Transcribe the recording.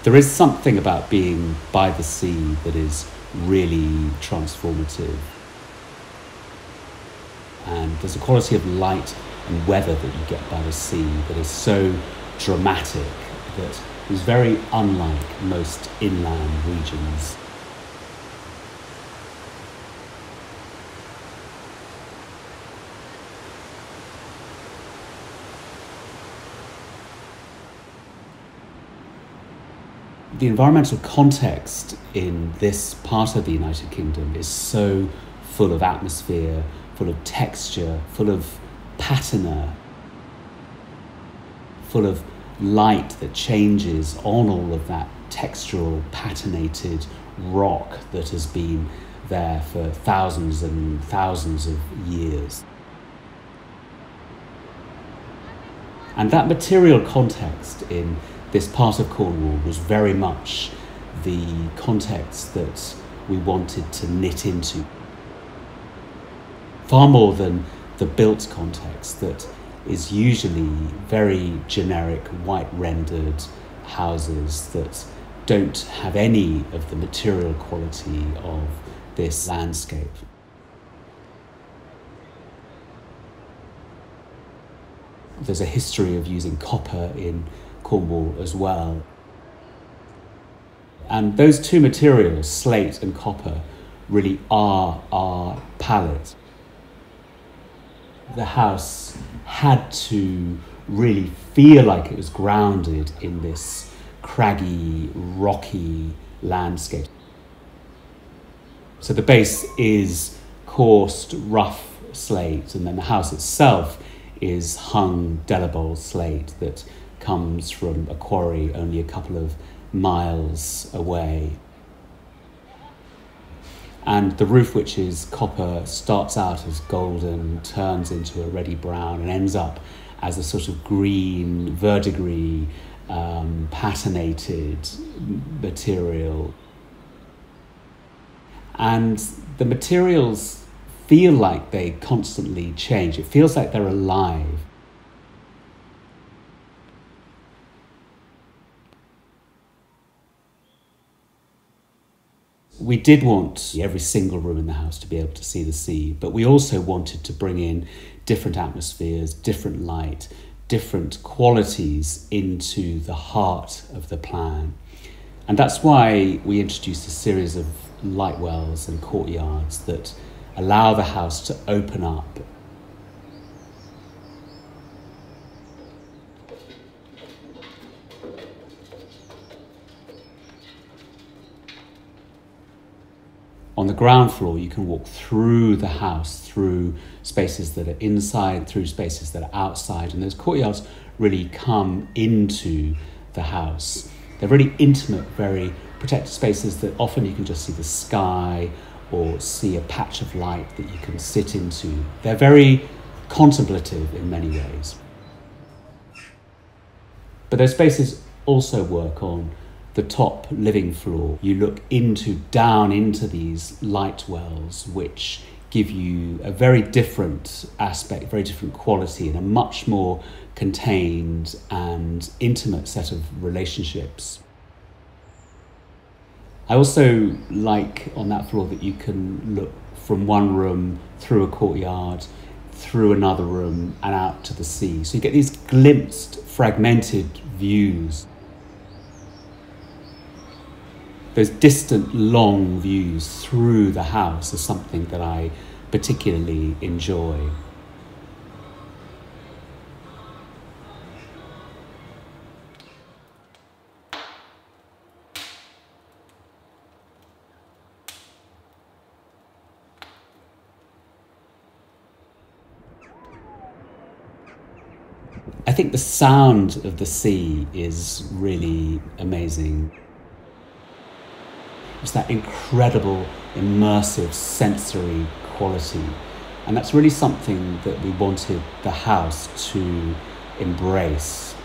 There is something about being by the sea that is really transformative. And there's a quality of light and weather that you get by the sea that is so dramatic that is very unlike most inland regions. The environmental context in this part of the United Kingdom is so full of atmosphere, full of texture, full of patina, full of light that changes on all of that textural, patinated rock that has been there for thousands and thousands of years. And that material context in this part of Cornwall was very much the context that we wanted to knit into. Far more than the built context that is usually very generic, white rendered houses that don't have any of the material quality of this landscape. There's a history of using copper in Cornwall as well. And those two materials, slate and copper, really are our palette. The house had to really feel like it was grounded in this craggy, rocky landscape. So the base is coursed, rough slate, and then the house itself is hung dellabole slate that comes from a quarry only a couple of miles away. And the roof, which is copper, starts out as golden, turns into a reddy brown, and ends up as a sort of green, verdigris, patinated material. And the materials feel like they constantly change. It feels like they're alive. We did want every single room in the house to be able to see the sea, but we also wanted to bring in different atmospheres, different light, different qualities into the heart of the plan. And that's why we introduced a series of light wells and courtyards that allow the house to open up. On the ground floor, you can walk through the house, through spaces that are inside, through spaces that are outside, and those courtyards really come into the house. They're really intimate, very protected spaces that often you can just see the sky or see a patch of light that you can sit into. They're very contemplative in many ways. But those spaces also work on the top living floor. You look down into these light wells, which give you a very different aspect, very different quality, and a much more contained and intimate set of relationships. I also like on that floor that you can look from one room through a courtyard, through another room and out to the sea. So you get these glimpsed, fragmented views. Those distant, long views through the house is something that I particularly enjoy. I think the sound of the sea is really amazing. It's that incredible, immersive, sensory quality. And that's really something that we wanted the house to embrace.